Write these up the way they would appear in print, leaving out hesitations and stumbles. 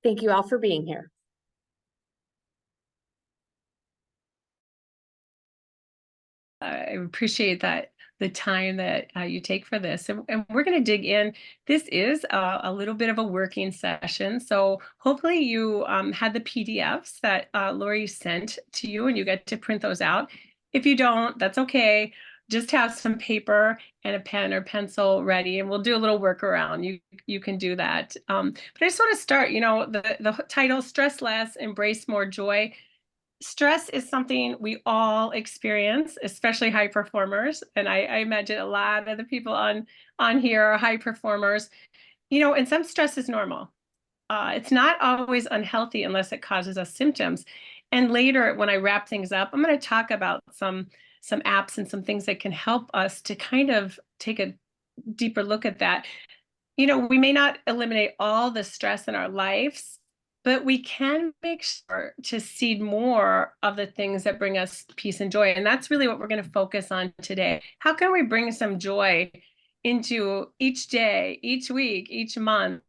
Thank you all for being here. I appreciate that the time that you take for this. And we're going to dig in. This is a little bit of a working session. So hopefully you had the PDFs that Lori sent to you and you get to print those out. If you don't, that's okay. Just have some paper and a pen or pencil ready, and we'll do a little workaround. You can do that. But I just want to start, the title, Stress Less, Embrace More Joy. Stress is something we all experience, especially high performers. And I imagine a lot of the people on here are high performers. And some stress is normal. It's not always unhealthy unless it causes us symptoms. And later, when I wrap things up, I'm going to talk about some apps and some things that can help us to kind of take a deeper look at that. We may not eliminate all the stress in our lives, but we can make sure to seed more of the things that bring us peace and joy. And that's really what we're going to focus on today. How can we bring some joy into each day, each week, each month?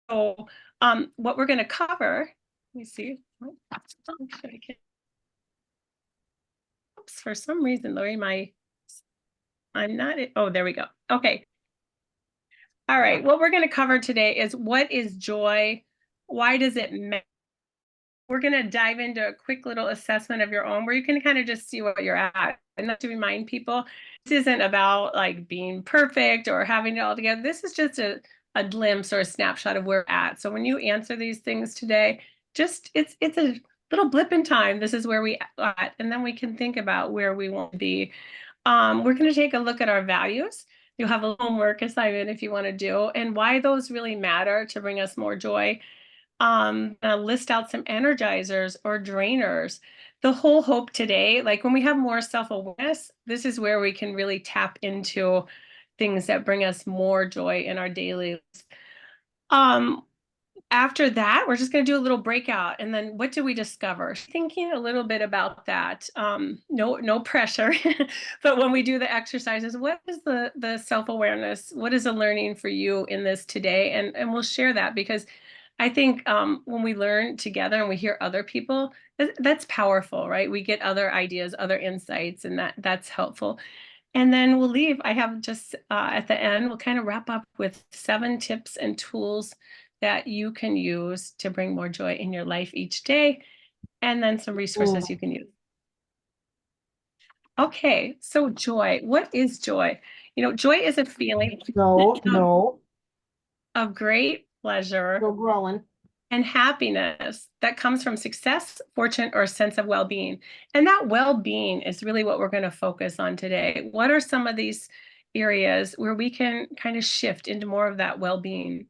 So what we're going to cover, let me see. Oops, for some reason, Lori, I'm not, oh, there we go. Okay. All right, what we're going to cover today is what is joy? Why does it matter? We're going to dive into a quick little assessment of your own where you can kind of just see what you're at. And not to remind people, this isn't about like being perfect or having it all together. This is just a glimpse or a snapshot of where we're at. So when you answer these things today, just it's a little blip in time. This is where we at, and then we can think about where we want to be. We're going to take a look at our values. You'll have a homework assignment if you want to do, and why those really matter to bring us more joy. List out some energizers or drainers. The whole hope today, like when we have more self-awareness, this is where we can really tap into things that bring us more joy in our daily lives. After that, we're just going to do a little breakout. And then what do we discover? Thinking a little bit about that. No pressure. But when we do the exercises, what is the self-awareness? What is the learning for you in this today? And we'll share that because I think when we learn together and we hear other people, that's powerful, right? We get other ideas, other insights, and that's helpful. And then we'll leave. I have just at the end, we'll kind of wrap up with 7 tips and tools that you can use to bring more joy in your life each day, and then some resources you can use. Okay, so joy. What is joy? Joy is a feeling of great pleasure Still growing. and happiness that comes from success, fortune, or a sense of well-being. And that well-being is really what we're going to focus on today. What are some of these areas where we can kind of shift into more of that well-being?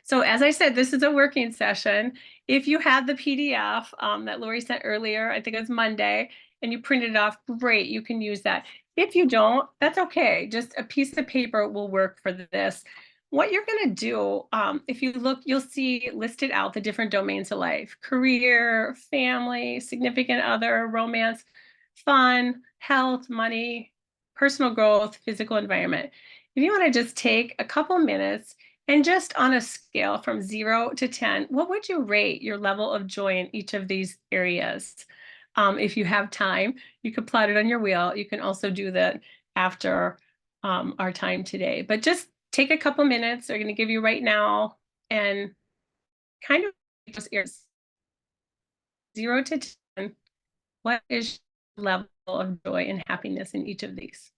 So as I said, this is a working session. If you had the PDF that Lori sent earlier, I think it was Monday, and you printed it off, great, you can use that. If you don't, that's okay. Just a piece of paper will work for this. What you're going to do, if you look, you'll see listed out the different domains of life: career, family, significant other, romance, fun, health, money, personal growth, physical environment. If you want to just take a couple minutes and just on a scale from 0 to 10, what would you rate your level of joy in each of these areas? If you have time, you could plot it on your wheel. You can also do that after our time today. But just take a couple minutes. They're going to give you right now and kind of those areas. 0 to 10, what is your level of joy and happiness in each of these?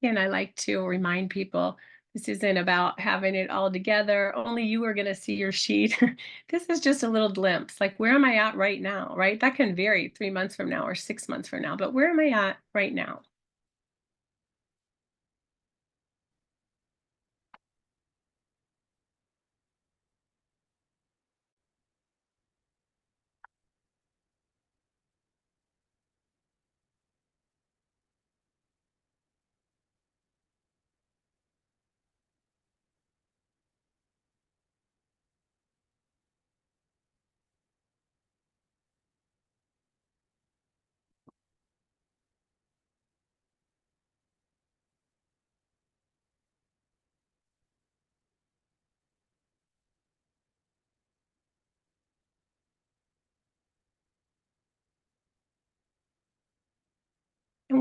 And I like to remind people this isn't about having it all together. Only you are going to see your sheet. This is just a little glimpse. Like, where am I at right now? Right? That can vary 3 months from now or 6 months from now. But where am I at right now?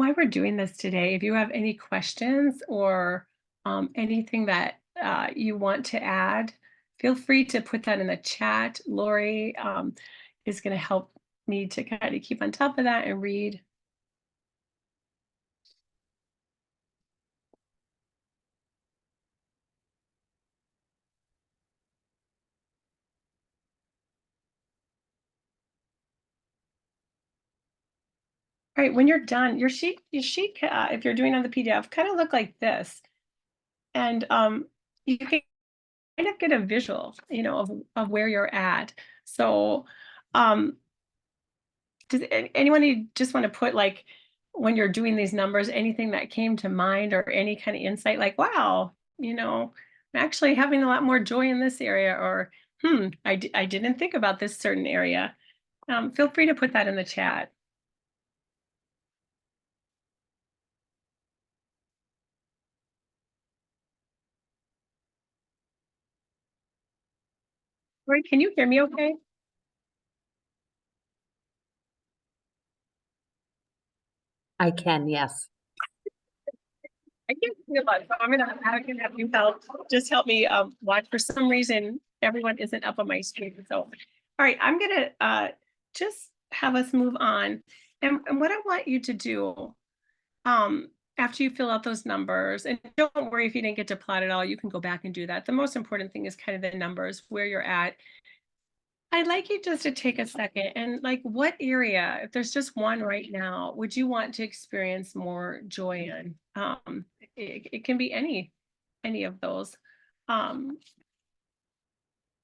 while we're doing this today, if you have any questions or anything that you want to add, feel free to put that in the chat. Lori is going to help me to kind of keep on top of that and read. All right, when you're done, your sheet, if you're doing on the PDF, kind of look like this, and you can kind of get a visual, of where you're at. So, um, does anyone just want to put like when you're doing these numbers, anything that came to mind or any kind of insight, like, wow, I'm actually having a lot more joy in this area, or I didn't think about this certain area. Feel free to put that in the chat. Roy, can you hear me okay? I can, yes. I can't see a lot, so I'm gonna have you help. Just help me watch. For some reason, everyone isn't up on my screen. So, all right, I'm gonna just have us move on. And what I want you to do, um, after you fill out those numbers, and don't worry if you didn't get to plot it all, you can go back and do that. The most important thing is kind of the numbers, where you're at. I'd like you just to take a second and like what area, if there's just one right now, would you want to experience more joy in? It can be any of those. Um,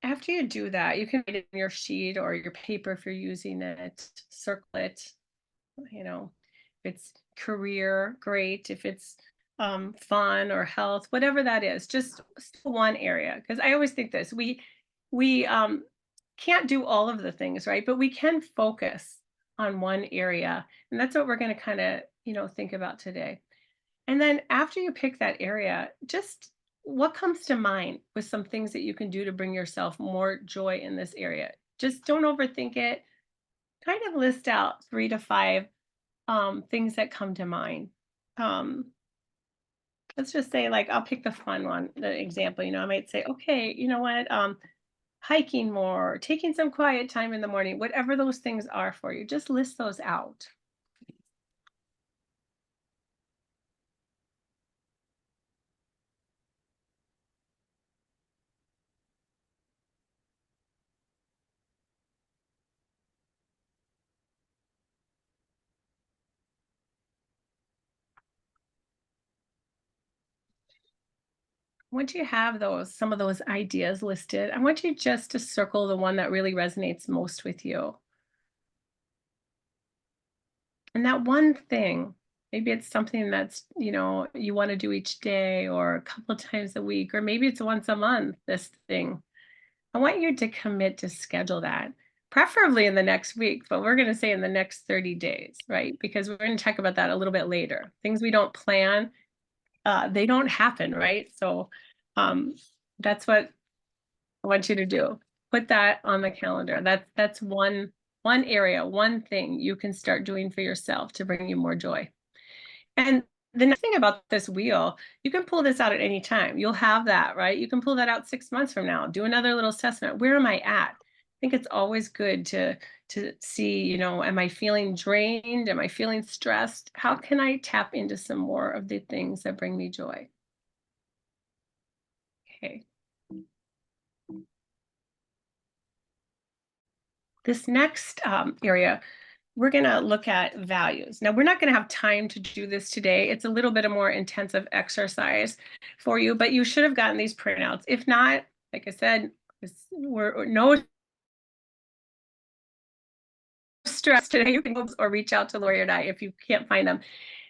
After you do that, you can write it in your sheet or your paper if you're using it, circle it, if it's career, great. If it's fun or health, whatever that is, just one area. Because I always think this, we can't do all of the things, right? But we can focus on one area. And that's what we're going to kind of, think about today. And then after you pick that area, just what comes to mind with some things that you can do to bring yourself more joy in this area? Just don't overthink it. Kind of list out 3 to 5 things that come to mind. Um, let's just say, like, I'll pick the fun one, the example. I might say, okay, you know what? Hiking more, taking some quiet time in the morning, whatever those things are for you, just list those out. Once you have some of those ideas listed, I want you just to circle the one that really resonates most with you. And that one thing, maybe it's something that's, you want to do each day or a couple of times a week, or maybe it's once a month, this thing. I want you to commit to schedule that, preferably in the next week, but we're going to say in the next 30 days, right? Because we're going to talk about that a little bit later. Things we don't plan, they don't happen, right? So that's what I want you to do. Put that on the calendar. That's one area, one thing you can start doing for yourself to bring you more joy. And the nice thing about this wheel, you can pull this out at any time. You'll have that, right? You can pull that out 6 months from now. Do another little assessment. Where am I at? I think it's always good to see, am I feeling drained? Am I feeling stressed? How can I tap into some more of the things that bring me joy? Okay. This next area, we're going to look at values. Now, we're not going to have time to do this today. It's a little bit of more intensive exercise for you, but you should have gotten these printouts. If not, like I said, we're no stress today. You can or reach out to Lori and I if you can't find them.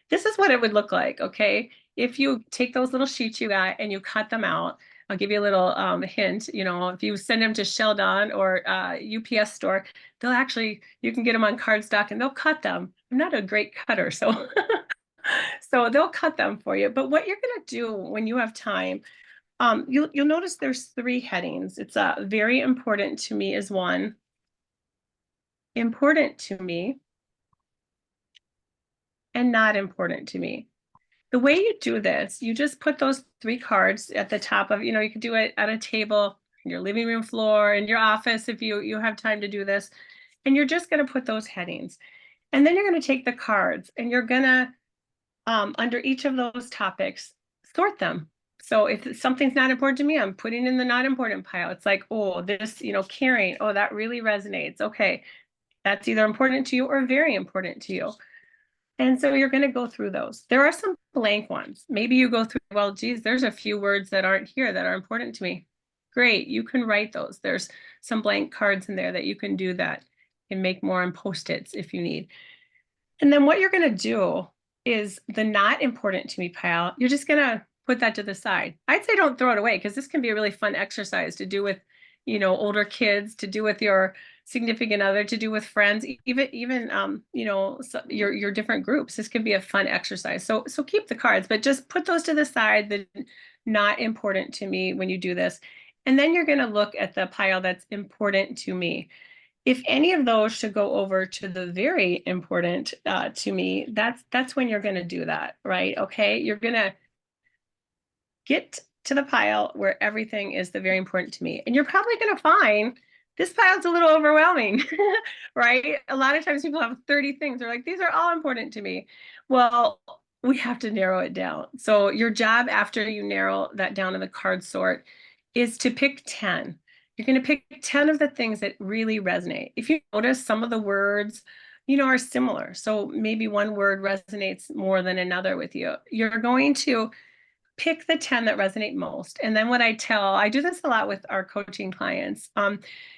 This is what it would look like, okay? If you take those little sheets you got and you cut them out, I'll give you a little hint. If you send them to Sheldon or UPS store, you can get them on cardstock and they'll cut them. I'm not a great cutter, so so they'll cut them for you. But what you're gonna do when you have time, you'll notice there's 3 headings. It's very important to me is one, important to me, and not important to me. The way you do this, you just put those 3 cards at the top of, you could do it at a table, your living room floor, in your office if you have time to do this. And you're just going to put those headings. And then you're going to take the cards and you're going to, under each of those topics, sort them. So if something's not important to me, I'm putting in the not important pile. It's like, oh, this, caring. Oh, that really resonates. Okay. That's either important to you or very important to you. And so you're going to go through those. There are some blank ones. Maybe you go through, well, geez, there's a few words that aren't here that are important to me. Great. You can write those. There's some blank cards in there that you can do that and make more and Post-its if you need. And then what you're going to do is the not important to me pile. You're just going to put that to the side. I'd say don't throw it away because this can be a really fun exercise to do with, older kids, to do with your significant other, to do with friends, even so your different groups. This could be a fun exercise. So keep the cards, but just put those to the side that not important to me when you do this. And then you're going to look at the pile that's important to me. If any of those should go over to the very important to me, that's when you're going to do that, right? Okay, you're going to get to the pile where everything is the very important to me. And you're probably going to find this pile's a little overwhelming, right? A lot of times people have 30 things. They're like, these are all important to me. Well, we have to narrow it down. So your job after you narrow that down in the card sort is to pick 10. You're going to pick 10 of the things that really resonate. If you notice, some of the words, are similar. So maybe one word resonates more than another with you. You're going to pick the 10 that resonate most. And then I do this a lot with our coaching clients,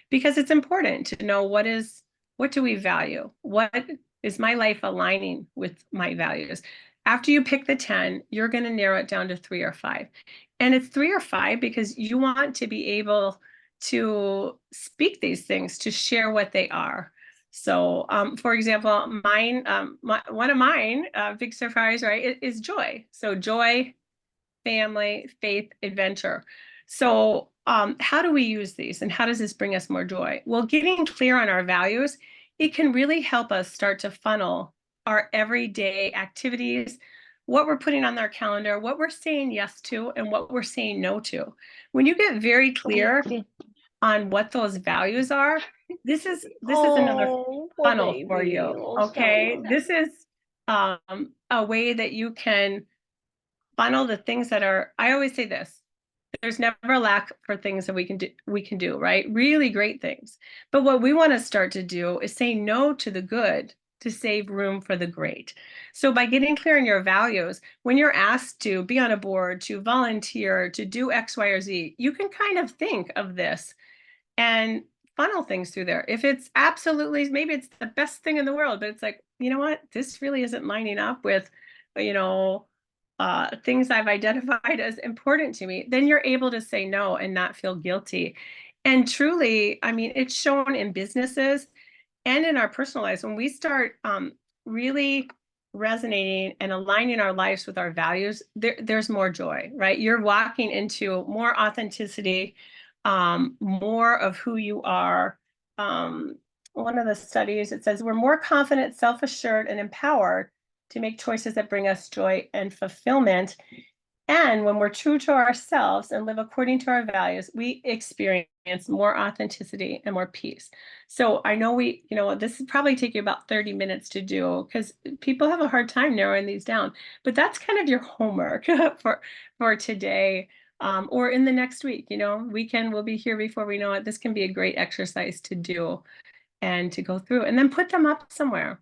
because it's important to know what do we value? What is my life aligning with my values? After you pick the 10, you're going to narrow it down to 3 or 5. And it's 3 or 5 because you want to be able to speak these things, to share what they are. So, for example, one of mine, big surprise, right, is joy. So joy, family, faith, adventure. So how do we use these and how does this bring us more joy? Well, getting clear on our values, it can really help us start to funnel our everyday activities, what we're putting on our calendar, what we're saying yes to, and what we're saying no to. When you get very clear on what those values are, this is another funnel for you. Okay, this is a way that you can funnel the things that are, I always say this, there's never a lack for things that we can do, right? Really great things. But what we want to start to do is say no to the good to save room for the great. So by getting clear on your values, when you're asked to be on a board, to volunteer, to do X, Y, or Z, you can kind of think of this and funnel things through there. If it's absolutely, maybe it's the best thing in the world, but it's like, you know what, this really isn't lining up with, things I've identified as important to me, then you're able to say no and not feel guilty. And truly, I mean, it's shown in businesses and in our personal lives when we start really resonating and aligning our lives with our values, there's more joy, right? You're walking into more authenticity, more of who you are. One of the studies, it says we're more confident, self-assured, and empowered to make choices that bring us joy and fulfillment. And when we're true to ourselves and live according to our values, we experience more authenticity and more peace. So I know this would probably take you about 30 minutes to do because people have a hard time narrowing these down, but that's kind of your homework for today, or in the next week. Weekend will be here before we know it. This can be a great exercise to do and to go through and then put them up somewhere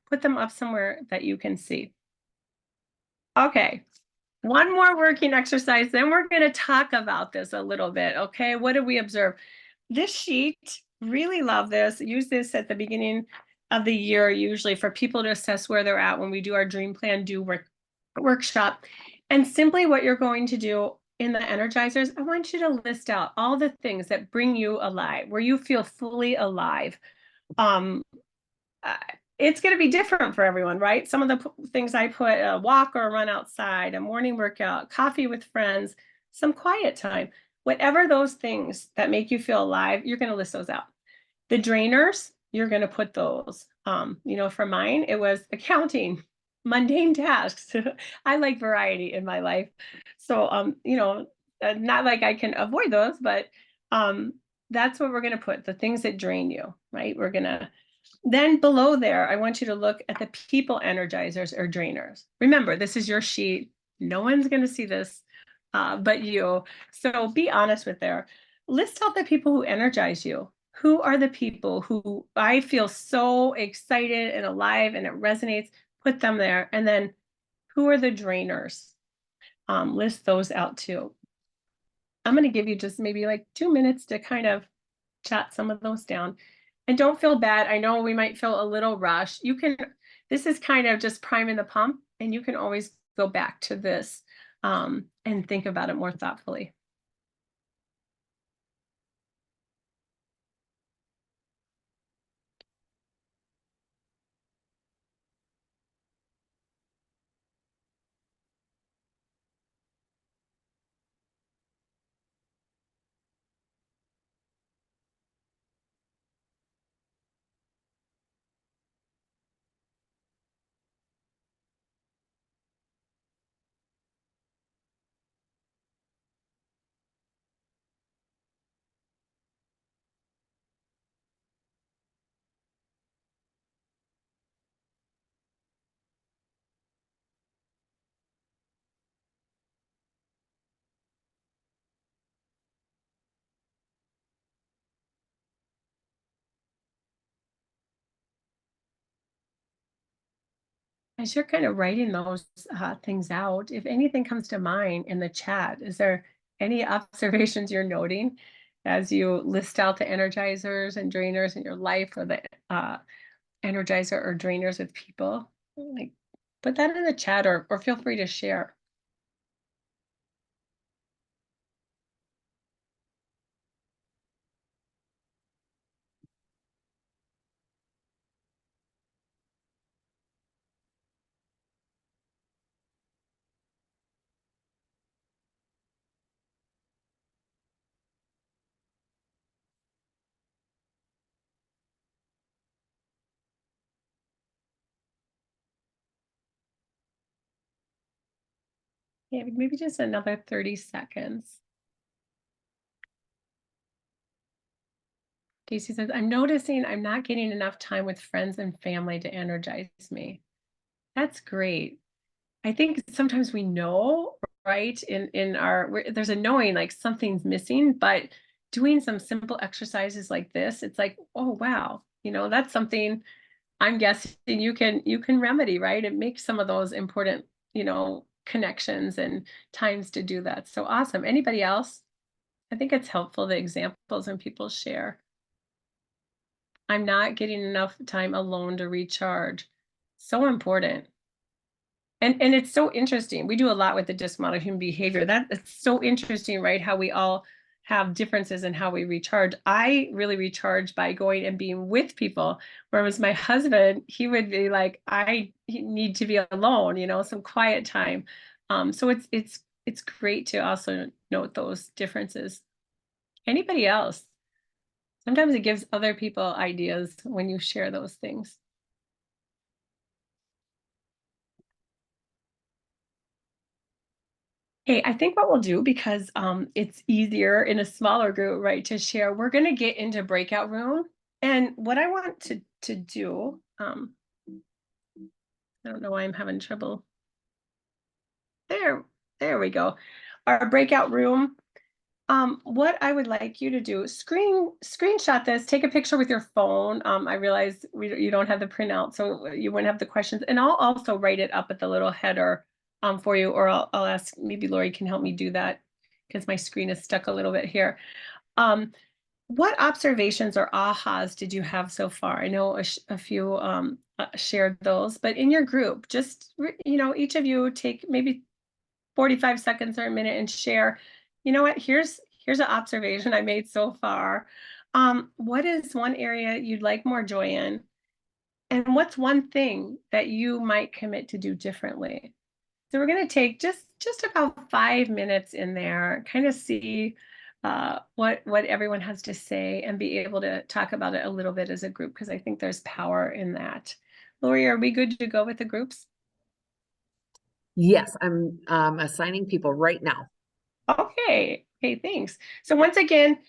that you can see. Okay, one more working exercise, then we're going to talk about this a little bit. Okay, what did we observe? This sheet, really love this. Use this at the beginning of the year, usually for people to assess where they're at when we do our dream plan workshop. And simply what you're going to do in the energizers, I want you to list out all the things that bring you alive, where you feel fully alive. It's going to be different for everyone, right? Some of the things I put, a walk or a run outside, a morning workout, coffee with friends, some quiet time, whatever those things that make you feel alive, you're going to list those out. The drainers, you're going to put those, for mine, it was accounting, mundane tasks. I like variety in my life. So, not like I can avoid those, but um, that's what we're going to put the things that drain you, right? We're going to then below there, I want you to look at the people energizers or drainers. Remember, this is your sheet. No one's going to see this but you. So be honest with there. List out the people who energize you. Who are the people who I feel so excited and alive and it resonates? Put them there. And then who are the drainers? List those out too. I'm going to give you just maybe like 2 minutes to kind of jot some of those down. And don't feel bad. I know we might feel a little rushed. This is kind of just priming the pump, and you can always go back to this and think about it more thoughtfully. As you're kind of writing those things out, if anything comes to mind in the chat, is there any observations you're noting as you list out the energizers and drainers in your life, or the energizer or drainers with people? Like, put that in the chat, or feel free to share. Yeah, maybe just another 30 seconds. Casey says, I'm noticing I'm not getting enough time with friends and family to energize me. That's great. I think sometimes we know, right? There's a knowing like something's missing, but doing some simple exercises like this, it's like, oh wow, that's something I'm guessing you can remedy, right? It makes some of those important, connections and times to do that. So awesome. Anybody else? I think it's helpful, the examples and people share. I'm not getting enough time alone to recharge. So important. And it's so interesting. We do a lot with the disc model human behavior. It's so interesting, right? How we all have differences in how we recharge. I really recharge by going and being with people. Whereas my husband, he would be like, I need to be alone, some quiet time. So it's great to also note those differences. Anybody else? Sometimes it gives other people ideas when you share those things. Hey, I think what we'll do, because it's easier in a smaller group, right, to share, we're going to get into breakout room. And what I want to do, I don't know why I'm having trouble. There we go. Our breakout room. What I would like you to do, screenshot this, take a picture with your phone. I realize you don't have the printout, so you wouldn't have the questions. And I'll also write it up at the little header for you, or I'll ask, maybe Lori can help me do that because my screen is stuck a little bit here. What observations or ahas did you have so far? I know a few shared those, but in your group, just, each of you take maybe 45 seconds or a minute and share, what, here's an observation I made so far. What is one area you'd like more joy in? And what's one thing that you might commit to do differently? So we're going to take just about 5 minutes in there, kind of see what everyone has to say and be able to talk about it a little bit as a group, because I think there's power in that. Lori, are we good to go with the groups? Yes, I'm assigning people right now. Okay. Okay, thanks. So once again,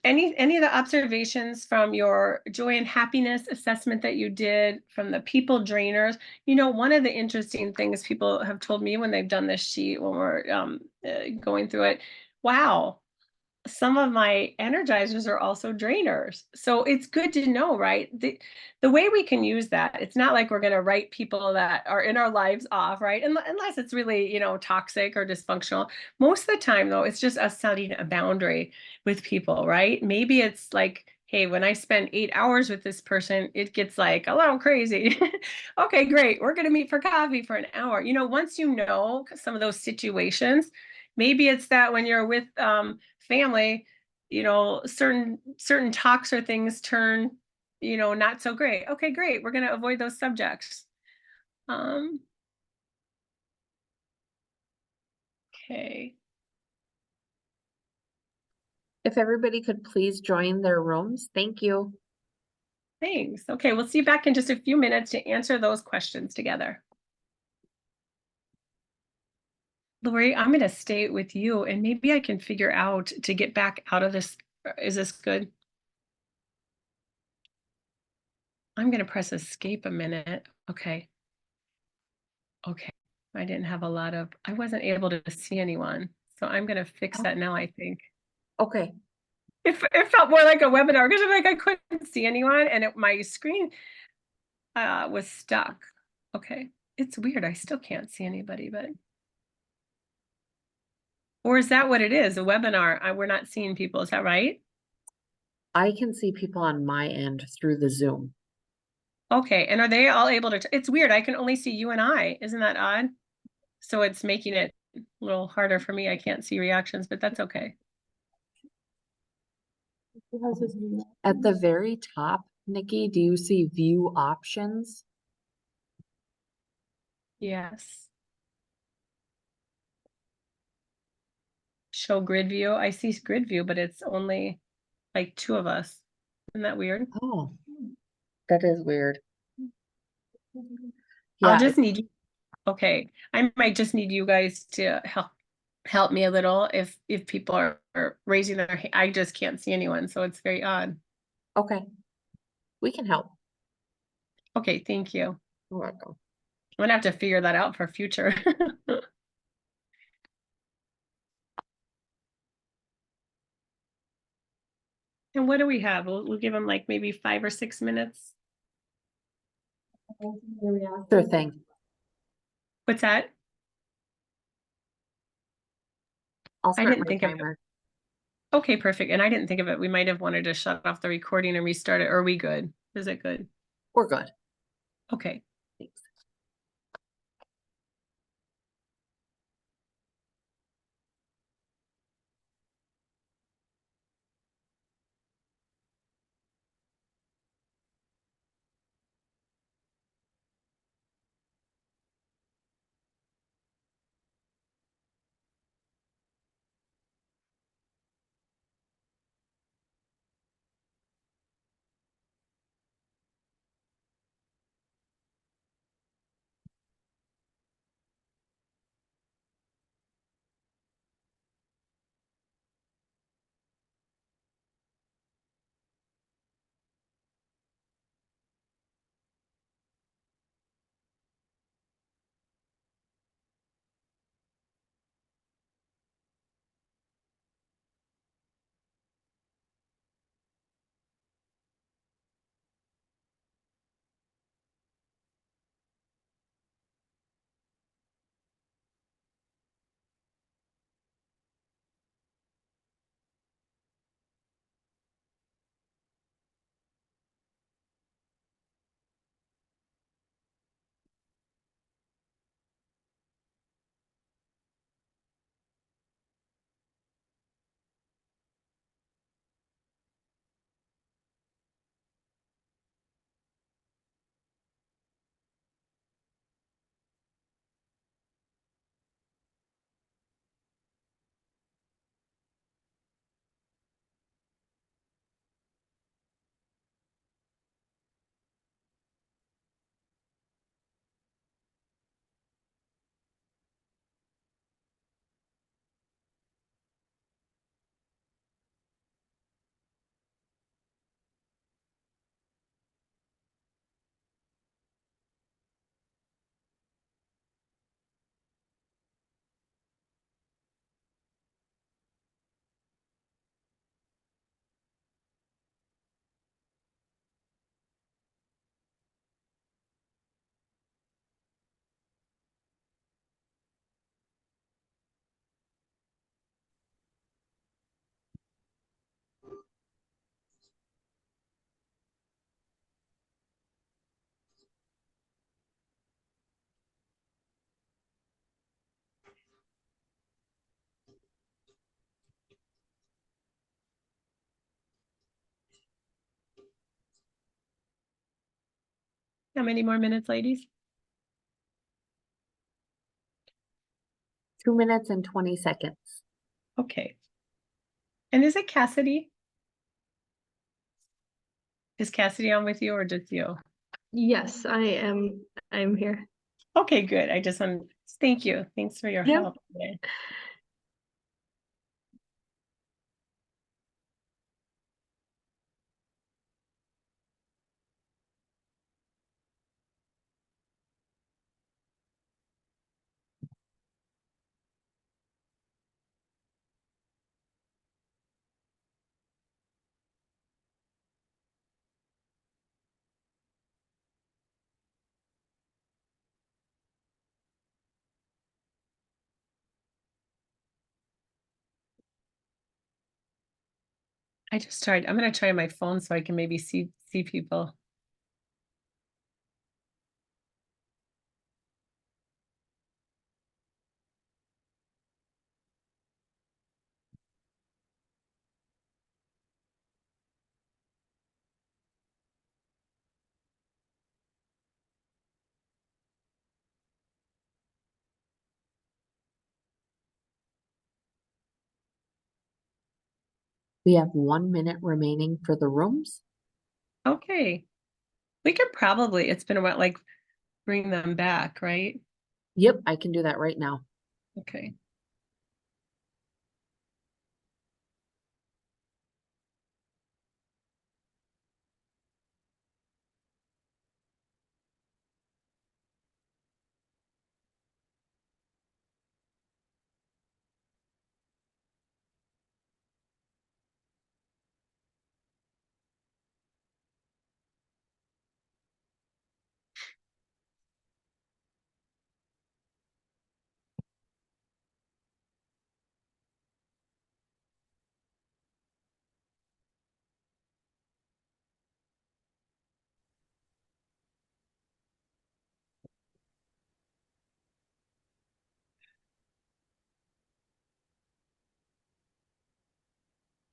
any of the observations from your joy and happiness assessment that you did from the people drainers, one of the interesting things people have told me when they've done this sheet when we're going through it, wow, some of my energizers are also drainers. So it's good to know, right? The way we can use that, it's not like we're going to write people that are in our lives off, right? Unless it's really, toxic or dysfunctional. Most of the time, though, it's just us setting a boundary with people, right? Maybe it's like, hey, when I spend 8 hours with this person, it gets like a little crazy. Okay, great. We're going to meet for coffee for an hour. Once you know some of those situations, maybe it's that when you're with family, certain talks or things turn, not so great. Okay, great. We're going to avoid those subjects. Um, okay, If everybody could please join their rooms, thank you. thanks. Okay, we'll see you back in just a few minutes to answer those questions together. Lori, I'm going to stay with you and maybe I can figure out to get back out of this. Is this good? I'm going to press escape a minute. Okay. Okay. I wasn't able to see anyone. So I'm going to fix that now, I think. Okay, It felt more like a webinar because I couldn't see anyone and my screen was stuck. Okay. It's weird. I still can't see anybody, but or is that what it is? A webinar. We're not seeing people. Is that right? I can see people on my end through the Zoom. Okay. And are they all able to? It's weird. I can only see you and I. Isn't that odd? So it's making it a little harder for me. I can't see reactions, but that's okay. At the very top, Nikki, do you see view options? Yes. Show grid view. I see grid view, but it's only like two of us. Isn't that weird? Oh, that is weird. I'll Yeah, just need you. Okay. I might just need you guys to help me a little if people are raising their hand. I just can't see anyone, so it's very odd. okay. We can help. Okay, thank you. You're welcome. I'm gonna have to figure that out for future. And what do we have? We'll give them like maybe 5 or 6 minutes. Sure thing. What's that? I'll I start didn't my think of it. timer. Okay, perfect. And I didn't think of it. We might have wanted to shut off the recording and restart it. Are we good? Is it good? We're good. Okay. Thanks. How many more minutes, ladies? 2 minutes and 20 seconds. Okay. And is it Cassidy? Is Cassidy on with you or just you? Yes, I am. I'm here. Okay, good. I just want to thank you. Thanks for your Yep. help today. I'm gonna try my phone so I can maybe see people. We have 1 minute remaining for the rooms. Okay. We could probably, it's been a while, like bring them back, right? Yep, I can do that right now. Okay.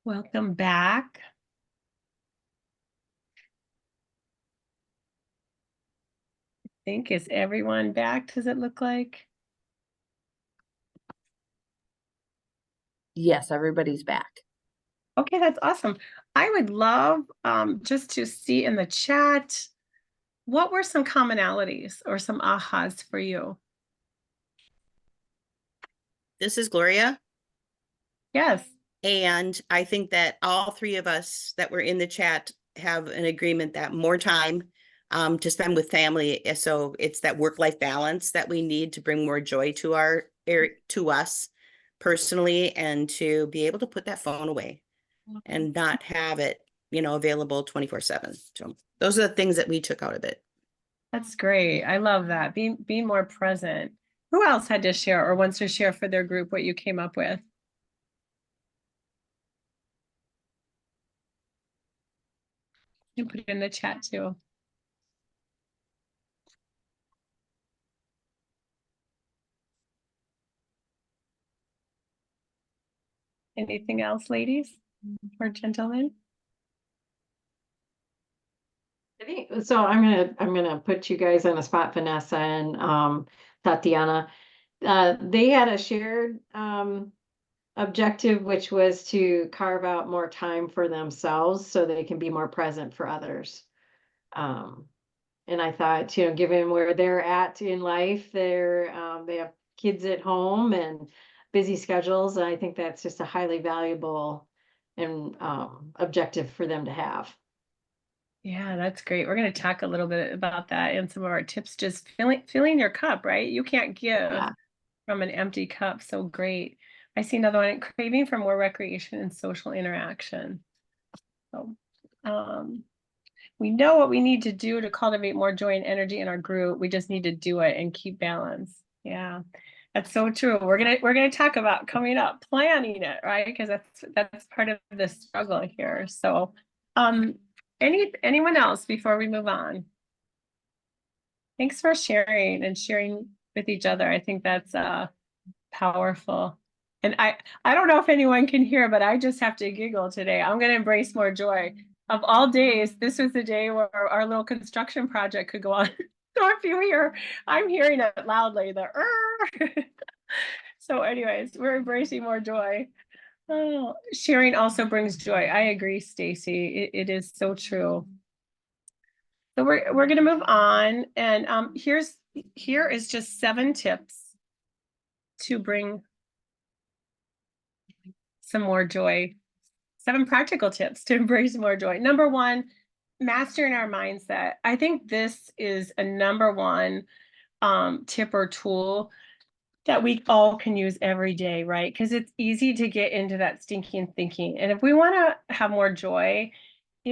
Welcome back. I think, is everyone back? Does it look like? Yes, everybody's back. Okay, that's awesome. I would love just to see in the chat, what were some commonalities or some ahas for you? This is Gloria. Yes. And I think that all three of us that were in the chat have an agreement that more time to spend with family. So it's that work-life balance that we need to bring more joy to to us personally, and to be able to put that phone away and not have it, available 24/7. So those are the things that we took out of it. That's great. I love that. Being more present. Who else had to share or wants to share for their group what you came up with? You can put it in the chat too. Anything else, ladies or gentlemen? I think so. I'm gonna put you guys on the spot, Vanessa and Tatiana. They had a shared objective, which was to carve out more time for themselves so they can be more present for others. And I thought, given where they're at in life, they have kids at home and busy schedules. And I think that's just a highly valuable and objective for them to have. Yeah, that's great. We're going to talk a little bit about that and some of our tips, just filling your cup, right? You can't give Yeah. from an empty cup. So great. I see another one, craving for more recreation and social interaction. So we know what we need to do to cultivate more joy and energy in our group. We just need to do it and keep balance. Yeah, that's so true. We're gonna talk about coming up, planning it, right? Because that's part of the struggle here. So anyone else before we move on? Thanks for sharing and sharing with each other. I think that's powerful. And I don't know if anyone can hear, but I just have to giggle today. I'm gonna embrace more joy. of all days, this was the day where our little construction project could go on. So if you hear, I'm hearing it loudly, the So anyways, we're embracing more joy. Oh, sharing also brings joy. I agree, Stacy. It is so true. So we're gonna move on, and here is just 7 tips to bring some more joy. 7 practical tips to embrace more joy. Number 1, mastering our mindset. I think this is a number 1 tip or tool that we all can use every day, right? Because it's easy to get into that stinking thinking. And if we want to have more joy,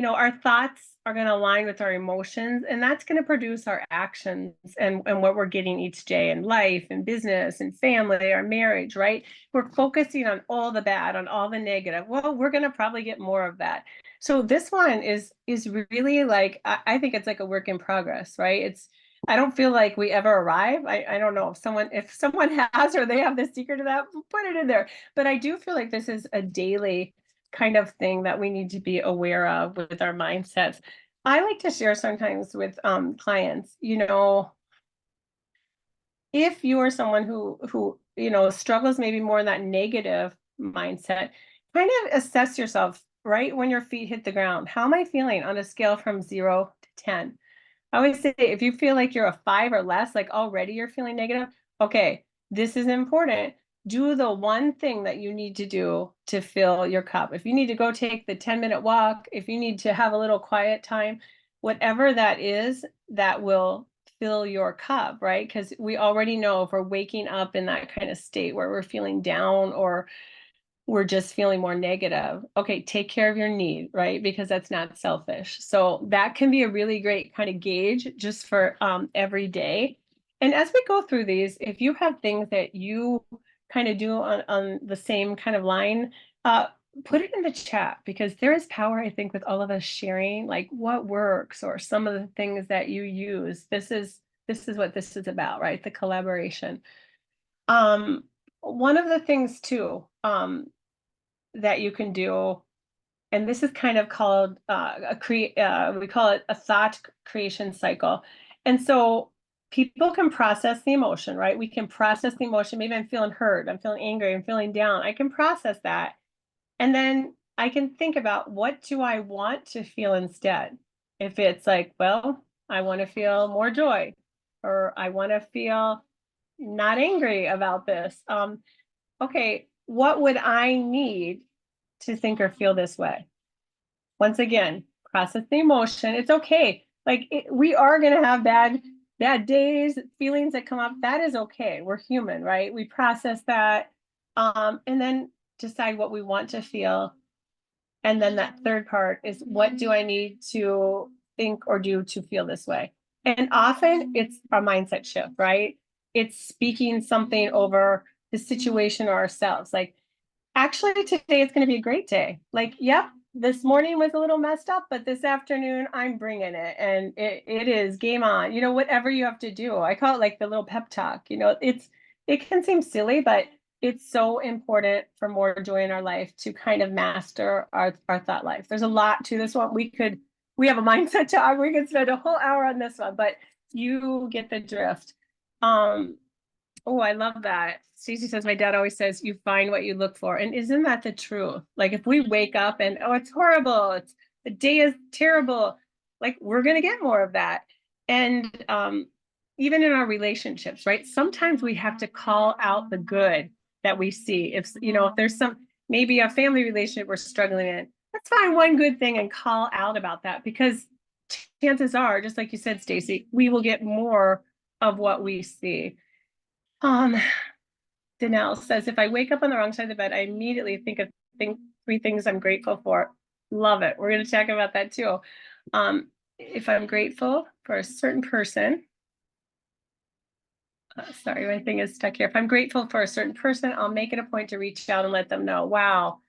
our thoughts are going to align with our emotions, and that's going to produce our actions and what we're getting each day in life and business and family, our marriage, right? We're focusing on all the bad, on all the negative. Well, we're going to probably get more of that. So this one is really like, I think it's like a work in progress, right? I don't feel like we ever arrive. I don't know if someone has, or they have the secret to that, put it in there. But I do feel like this is a daily kind of thing that we need to be aware of with our mindsets. I like to share sometimes with clients, if you're someone who struggles maybe more in that negative mindset, kind of assess yourself right when your feet hit the ground. How am I feeling on a scale from 0 to 10? I always say, if you feel like you're a 5 or less, like already you're feeling negative, okay, this is important. Do the one thing that you need to do to fill your cup. If you need to go take the 10-minute walk, if you need to have a little quiet time, whatever that is, that will fill your cup, right? Because we already know if we're waking up in that kind of state where we're feeling down or we're just feeling more negative. Okay, take care of your need, right? Because that's not selfish. So that can be a really great kind of gauge just for every day. And as we go through these, if you have things that you kind of do on the same kind of line, put it in the chat, because there is power, I think, with all of us sharing like what works or some of the things that you use. This is what this is about, right? The collaboration. One of the things too, that you can do, and this is kind of called we call it a thought creation cycle. And so people can process the emotion, right? We can process the emotion. Maybe I'm feeling hurt, I'm feeling angry, I'm feeling down. I can process that. And then I can think about, what do I want to feel instead? If it's like, well, I want to feel more joy, or I want to feel not angry about this. Okay, what would I need to think or feel this way? Once again, process the emotion. It's okay. Like we are going to have bad days, feelings that come up. That is okay. We're human, right? We process that, and then decide what we want to feel. And then that third part is, what do I need to think or do to feel this way? And often it's a mindset shift, right? It's speaking something over the situation or ourselves. Like, actually, today it's going to be a great day. Like, yep, this morning was a little messed up, but this afternoon I'm bringing it, and it is game on. Whatever you have to do. I call it like the little pep talk. It can seem silly, but it's so important for more joy in our life to kind of master our thought life. There's a lot to this one. We have a mindset talk. We could spend a whole hour on this one, but you get the drift. Oh, I love that. Stacey says, my dad always says, you find what you look for. And isn't that the truth? Like, if we wake up and, oh, it's horrible, the day is terrible, like, we're going to get more of that. And even in our relationships, right? Sometimes we have to call out the good that we see. If there's maybe a family relationship we're struggling in, let's find one good thing and call out about that, because chances are, just like you said, Stacey, we will get more of what we see. Danelle says, if I wake up on the wrong side of the bed, I immediately think of 3 things I'm grateful for. Love it. We're going to talk about that too. If I'm grateful for a certain person, sorry, my thing is stuck here. If I'm grateful for a certain person, I'll make it a point to reach out and let them know. Wow,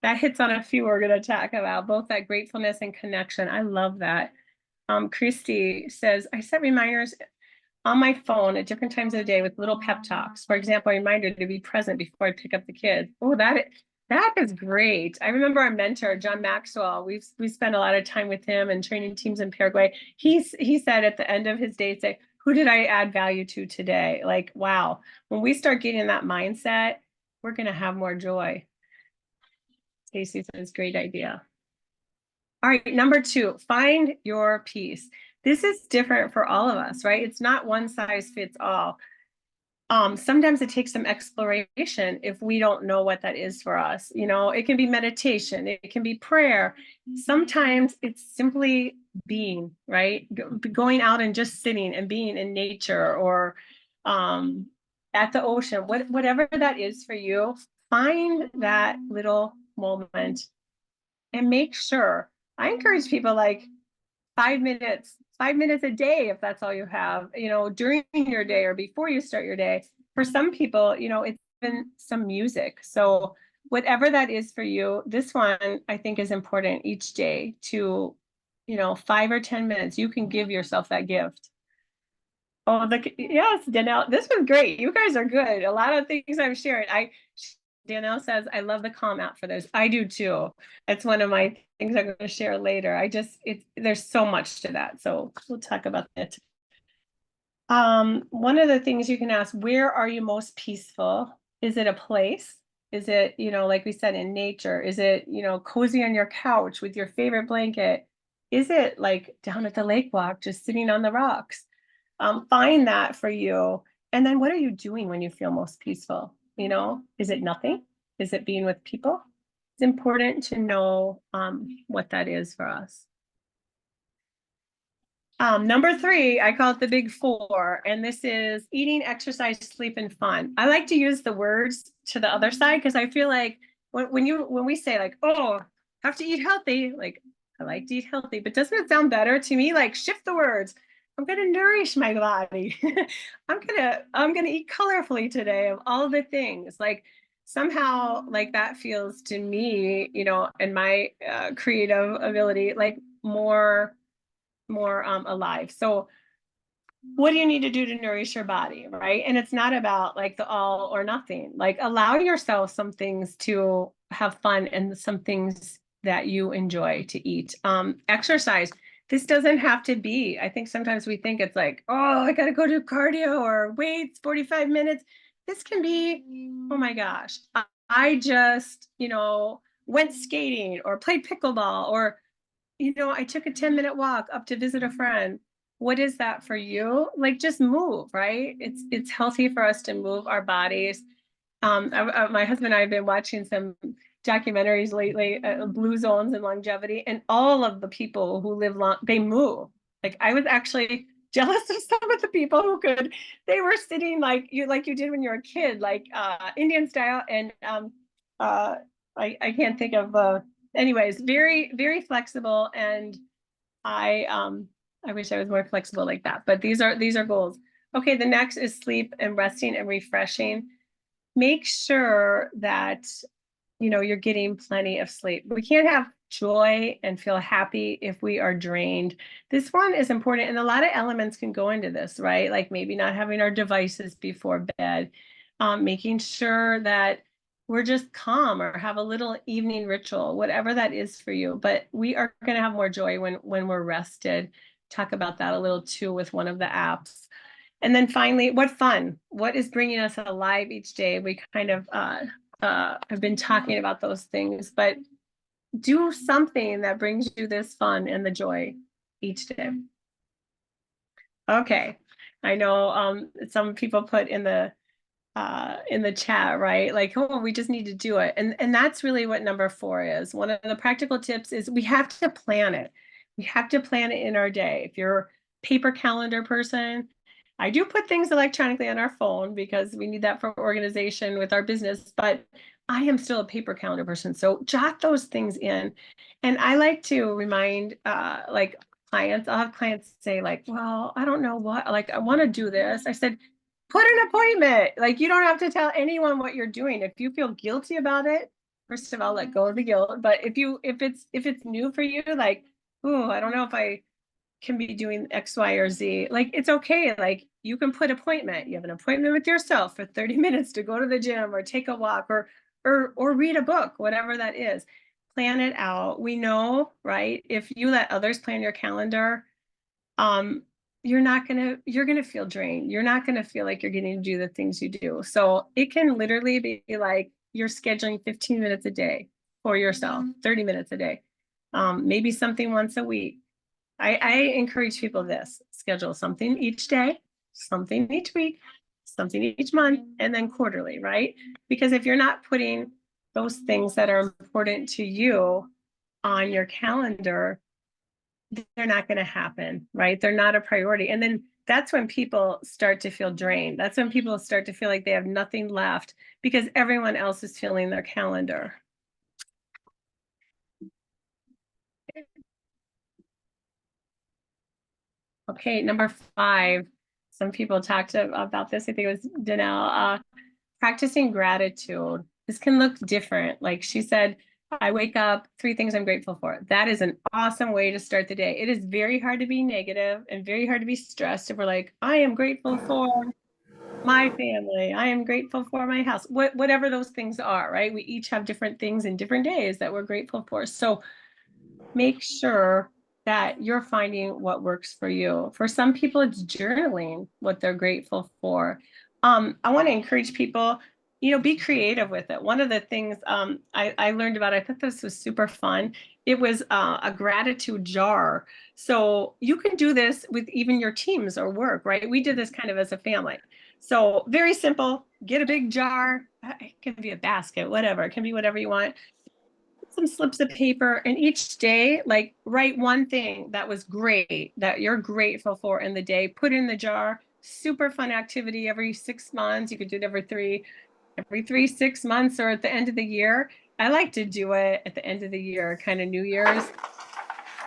that hits on a few we're going to talk about, both that gratefulness and connection. I love that. Christy says, I set reminders on my phone at different times of the day with little pep talks. For example, a reminder to be present before I pick up the kids. Oh, That is great. I remember our mentor, John Maxwell. We spent a lot of time with him and training teams in Paraguay. He said at the end of his day, say, who did I add value to today? Like, wow, when we start getting that mindset, we're going to have more joy. Stacy says, great idea. All right, number 2, find your peace. This is different for all of us, right? It's not one size fits all. Sometimes it takes some exploration if we don't know what that is for us. You know, it can be meditation, it can be prayer. Sometimes it's simply being, right? Going out and just sitting and being in nature, or at the ocean, whatever that is for you, find that little moment and make sure. I encourage people, like, 5 minutes a day, if that's all you have, you know, during your day or before you start your day. For some people, you know, it's been some music. So whatever that is for you, this one I think is important each day to, you know, 5 or 10 minutes, you can give yourself that gift. Oh, yes, Danelle, this was great. You guys are good. A lot of things I've shared. Danelle says, I love the Calm app for this. I do too. It's one of my things I'm going to share later. There's so much to that. So we'll talk about it. One of the things you can ask, where are you most peaceful? Is it a place? Is it, you know, like we said, in nature? Is it, you know, cozy on your couch with your favorite blanket? Is it like down at the lake walk, just sitting on the rocks? Find that for you. And then what are you doing when you feel most peaceful? You know, is it nothing? Is it being with people? It's important to know what that is for us. Number 3, I call it the big 4, and this is eating, exercise, sleep, and fun. I like to use the words to the other side because I feel like when we say, like, oh, have to eat healthy, like, I like to eat healthy, but doesn't it sound better to me? Like, shift the words. I'm going to nourish my body. I'm going to eat colorfully today, of all the things. Like, somehow, like, that feels to me, you know, and my creative ability, like more alive. So what do you need to do to nourish your body, right? And it's not about like the all or nothing. Like, allow yourself some things to have fun and some things that you enjoy to eat. Exercise. This doesn't have to be, I think sometimes we think it's like, oh, I got to go do cardio or weights 45 minutes. This can be, oh my gosh, I just, you know, went skating or played pickleball, or, you know, I took a 10-minute walk up to visit a friend. What is that for you? Like, just move, right? It's healthy for us to move our bodies. My husband and I have been watching some documentaries lately, Blue Zones and longevity, and all of the people who live long, they move. Like, I was actually jealous of some of the people who could, they were sitting like you did when you were a kid, like Indian style. And I can't think of anyways, very, very flexible. And I wish I was more flexible like that, but these are goals. Okay, the next is sleep and resting and refreshing. Make sure that, you know, you're getting plenty of sleep. We can't have joy and feel happy if we are drained. This one is important, and a lot of elements can go into this, right? Like maybe not having our devices before bed, making sure that we're just calm or have a little evening ritual, whatever that is for you. But we are going to have more joy when we're rested. Talk about that a little too with one of the apps. And then finally, what fun? What is bringing us alive each day? We kind of have been talking about those things, but do something that brings you this fun and the joy each day. Okay, I know some people put in the chat, right? Like, oh, we just need to do it. And that's really what number 4 is. One of the practical tips is we have to plan it. We have to plan it in our day. If you're a paper calendar person, I do put things electronically on our phone because we need that for organization with our business, but I am still a paper calendar person. So jot those things in. And I like to remind like clients, I'll have clients say like, well, I don't know what, like, I want to do this. I said, put an appointment. Like, you don't have to tell anyone what you're doing. If you feel guilty about it, first of all, let go of the guilt. But if it's new for you, like, oh, I don't know if I can be doing X, Y, or Z, like, it's okay. Like, you can put appointment. You have an appointment with yourself for 30 minutes to go to the gym or take a walk or or read a book, whatever that is. Plan it out. We know, right? If you let others plan your calendar, you're gonna feel drained. You're not gonna feel like you're getting to do the things you do. So it can literally be like you're scheduling 15 minutes a day for yourself, 30 minutes a day, maybe something once a week. I encourage people this: schedule something each day, something each week, something each month, and then quarterly, right? Because if you're not putting those things that are important to you on your calendar, they're not going to happen, right? They're not a priority. And then that's when people start to feel drained. That's when people start to feel like they have nothing left because everyone else is filling their calendar. Okay, number 5. Some people talked about this. I think it was Danelle. Practicing gratitude. This can look different. Like she said, I wake up, 3 things I'm grateful for. That is an awesome way to start the day. It is very hard to be negative and very hard to be stressed if we're like, I am grateful for my family. I am grateful for my house. Whatever those things are, right? We each have different things in different days that we're grateful for. So make sure that you're finding what works for you. For some people, it's journaling what they're grateful for. I want to encourage people, be creative with it. One of the things I learned about, I thought this was super fun. It was a gratitude jar. So you can do this with even your teams or work, right? We did this kind of as a family. So very simple, get a big jar. It can be a basket, whatever. It can be whatever you want. Some slips of paper, and each day, like, write one thing that was great that you're grateful for in the day, put in the jar. Super fun activity. Every 6 months, you could do it every 3 6 months, or at the end of the year. I like to do it at the end of the year, kind of New Year's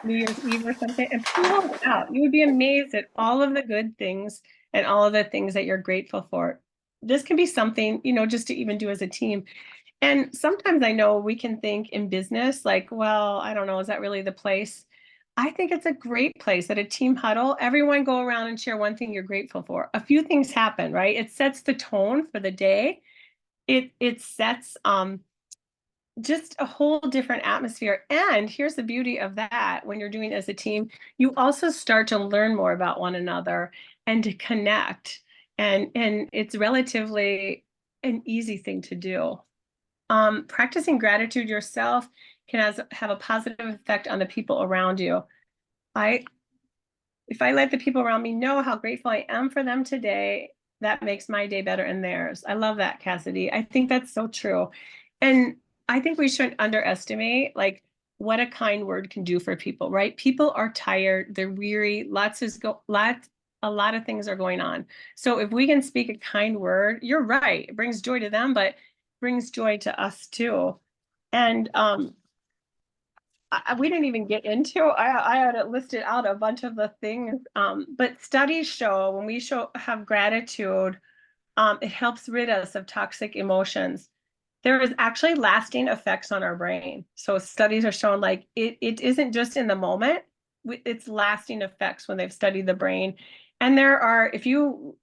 Eve or something, and pull it out. You would be amazed at all of the good things and all of the things that you're grateful for. This can be something, just to even do as a team. And sometimes I know we can think in business like, well, I don't know, is that really the place? I think it's a great place at a team huddle. Everyone go around and share one thing you're grateful for. A few things happen, right? It sets the tone for the day. It sets just a whole different atmosphere. And here's the beauty of that: when you're doing it as a team, you also start to learn more about one another and to connect. And it's relatively an easy thing to do. Practicing gratitude yourself can have a positive effect on the people around you. If I let the people around me know how grateful I am for them today, that makes my day better and theirs. I love that, Cassidy. I think that's so true. And I think we shouldn't underestimate like what a kind word can do for people, right? People are tired, they're weary, a lot of things are going on. So if we can speak a kind word, you're right, it brings joy to them, but brings joy to us too. And we didn't even get into, I had it listed out a bunch of the things, but studies show when we have gratitude, it helps rid us of toxic emotions. There is actually lasting effects on our brain. So studies are showing like it isn't just in the moment, it's lasting effects when they've studied the brain. And there are, if you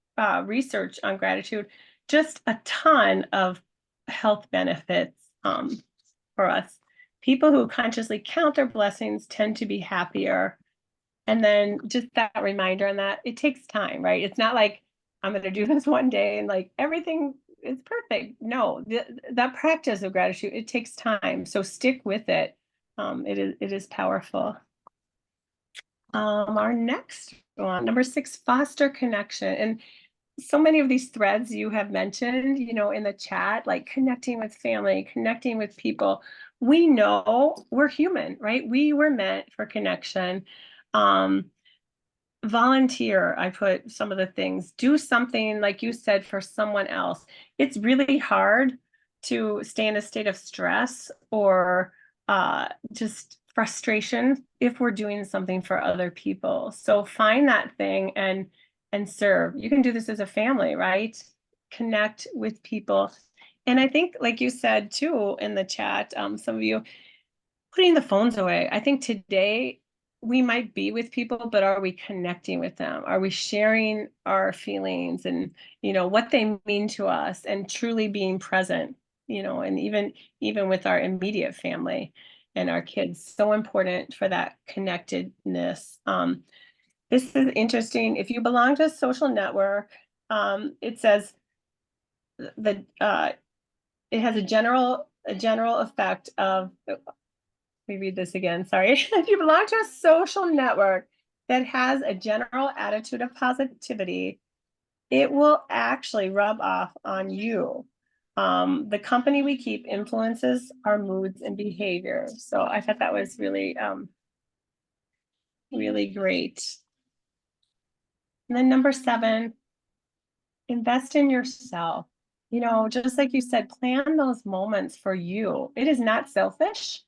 research on gratitude, just a ton of health benefits for us. People who consciously count their blessings tend to be happier. And then just that reminder on that, it takes time, right? It's not like I'm going to do this one day and like everything is perfect. No, that practice of gratitude, it takes time. So stick with it. It is powerful. Our next one, number 6, foster connection. And so many of these threads you have mentioned, in the chat, like connecting with family, connecting with people. We know we're human, right? We were meant for connection. Volunteer, I put some of the things, do something like you said for someone else. It's really hard to stay in a state of stress or just frustration if we're doing something for other people. So find that thing and serve. You can do this as a family, right? Connect with people. And I think, like you said too in the chat, some of you, putting the phones away. I think today we might be with people, but are we connecting with them? Are we sharing our feelings and what they mean to us and truly being present? you know, and even with our immediate family and our kids, so important for that connectedness. This is interesting. If you belong to a social network, it says the it has a general effect of, let me read this again, sorry. If you belong to a social network that has a general attitude of positivity, it will actually rub off on you. The company we keep influences our moods and behavior. So I thought that was really, really great. And then number 7, invest in yourself. You know, just like you said, plan those moments for you. It is not selfish.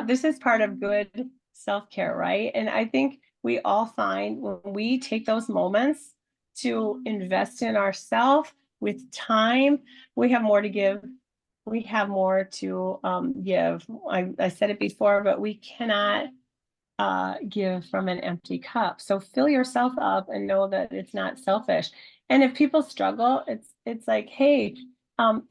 This is part of good self-care, right? And I think we all find when we take those moments to invest in ourselves with time, we have more to give. We have more to give. I said it before, but we cannot give from an empty cup. So fill yourself up and know that it's not selfish. And if people struggle, it's like, hey,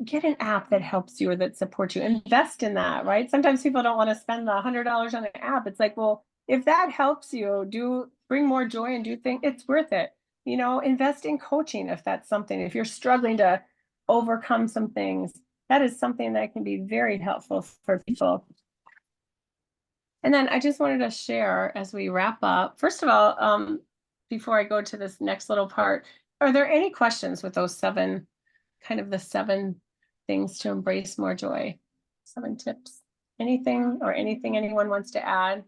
get an app that helps you or that supports you. Invest in that, right? Sometimes people don't want to spend the $100 on an app. It's like, well, if that helps you bring more joy and do things, it's worth it. You know, invest in coaching if that's something. If you're struggling to overcome some things, that is something that can be very helpful for people. And then I just wanted to share as we wrap up, first of all, before I go to this next little part, are there any questions with those 7, kind of the 7 things to embrace more joy? 7 tips, anything anyone wants to add?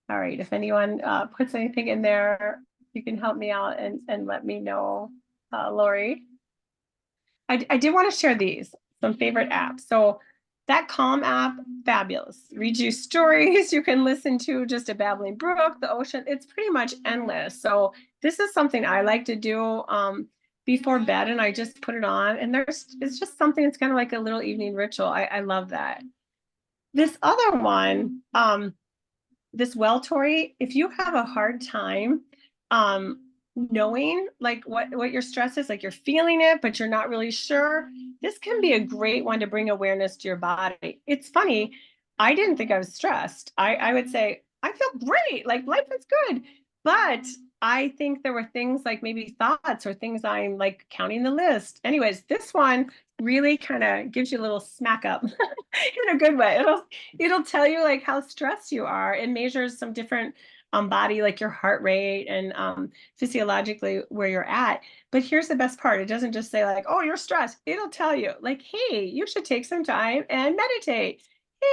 All right, if anyone puts anything in there, you can help me out and let me know, Lori. I did want to share some favorite apps. So that Calm app, fabulous. Reads you stories you can listen to, just a babbling brook, the ocean. It's pretty much endless. So this is something I like to do before bed, and I just put it on. And it's just something that's kind of like a little evening ritual. I love that. This other one, this Welltory, if you have a hard time knowing like what your stress is, like you're feeling it, but you're not really sure, this can be a great one to bring awareness to your body. It's funny, I didn't think I was stressed. I would say, I feel great, like life is good. But I think there were things like maybe thoughts or things I'm like counting the list. Anyways, this one really kind of gives you a little smack up in a good way. It'll tell you like how stressed you are. It measures some different body, like your heart rate and physiologically where you're at. But here's the best part. It doesn't just say like, oh, you're stressed. It'll tell you like, hey, you should take some time and meditate.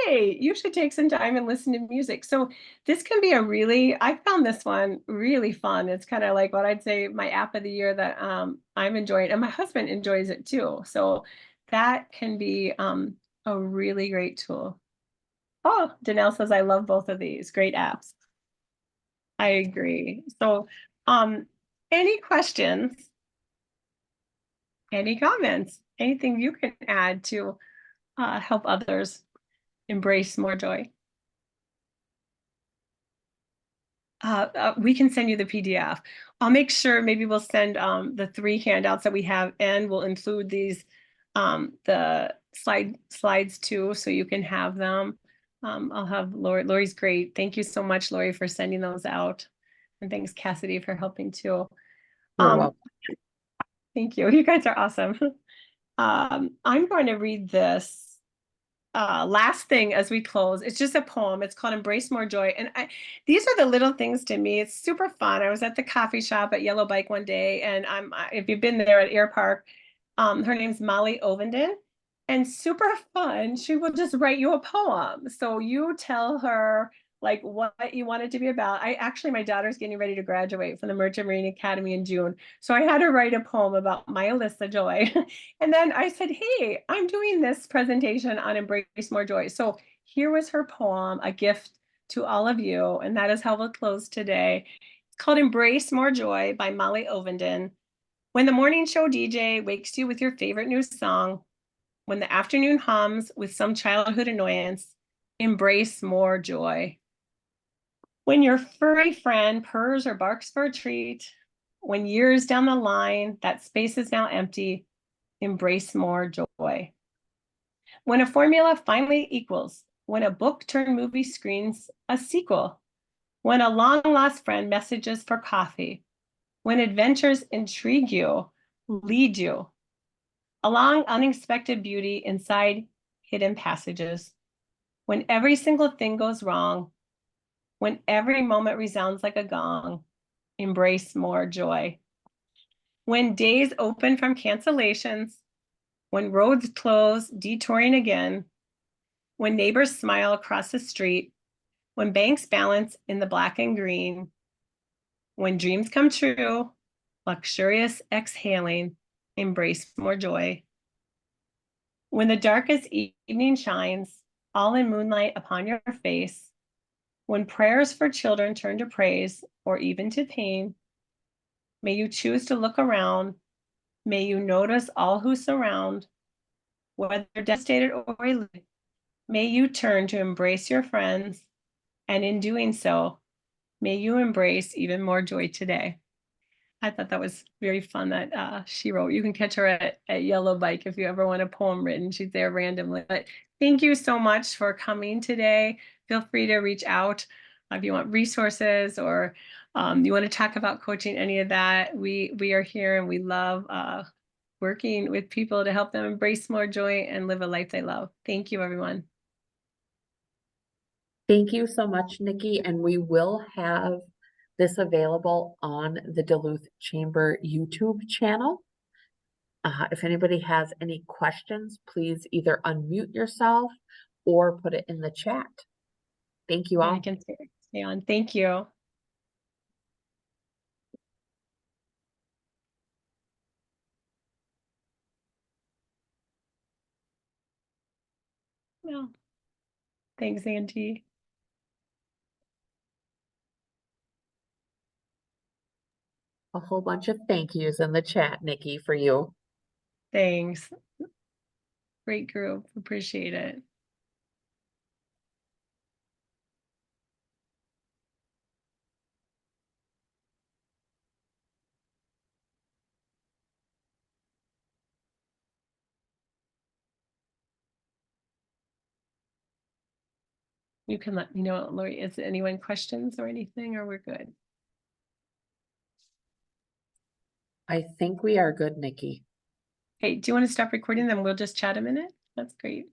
Hey, you should take some time and listen to music. So this can be I found this one really fun. It's kind of like what I'd say my app of the year that I'm enjoying, and my husband enjoys it too. So that can be a really great tool. Oh, Danelle says, I love both of these. Great apps. I agree. So any questions? Any comments? Anything you can add to help others embrace more joy? We can send you the PDF. I'll make sure maybe we'll send the 3 handouts that we have, and we'll include these the slides too, so you can have them. I'll have Lori. Lori's great. Thank you so much, Lori, for sending those out, and thanks Cassidy for helping too. You're welcome. Thank you. You guys are awesome. I'm going to read this last thing as we close. It's just a poem. It's called Embrace More Joy. And these are the little things to me. It's super fun. I was at the coffee shop at Yellow Bike one day, and if you've been there at Air Park, her name's Molly Ovenden, and super fun. She will just write you a poem. So you tell her like what you want it to be about. My daughter's getting ready to graduate from the Merchant Marine Academy in June. So I had her write a poem about my Alyssa Joy. And then I said, hey, I'm doing this presentation on Embrace More Joy. So here was her poem, a gift to all of you. And that is how we'll close today. It's called Embrace More Joy by Molly Ovenden. When the morning show DJ wakes you with your favorite new song, when the afternoon hums with some childhood annoyance, embrace more joy. When your furry friend purrs or barks for a treat, when years down the line, that space is now empty, embrace more joy. When a formula finally equals, when a book turned movie screens a sequel, when a long lost friend messages for coffee, when adventures intrigue you, lead you, along unexpected beauty inside hidden passages, when every single thing goes wrong, when every moment resounds like a gong, embrace more joy. When days open from cancellations, when roads close, detouring again, when neighbors smile across the street, when banks balance in the black and green, when dreams come true, luxurious exhaling, embrace more joy. When the darkest evening shines, all in moonlight upon your face, when prayers for children turn to praise or even to pain, may you choose to look around. May you notice all who surround, whether devastated or relieved. May you turn to embrace your friends, and in doing so, may you embrace even more joy today. I thought that was very fun that she wrote. You can catch her at Yellow Bike if you ever want a poem written. She's there randomly. But thank you so much for coming today. Feel free to reach out if you want resources or you want to talk about coaching, any of that. We are here and we love working with people to help them embrace more joy and live a life they love. Thank you, everyone. Thank you so much, Nikki, and we will have this available on the Duluth Chamber YouTube channel. If anybody has any questions, please either unmute yourself or put it in the chat. Thank you I all. can stay on. Thank you. Well, thanks, Angie. A whole bunch of thank yous in the chat, Nikki, for you. Thanks. Great group. Appreciate it. You can let me know, Lori, is there anyone questions or anything, or we're good? I think we are good, Nikki. Hey, do you want to stop recording? Then we'll just chat a minute. That's great.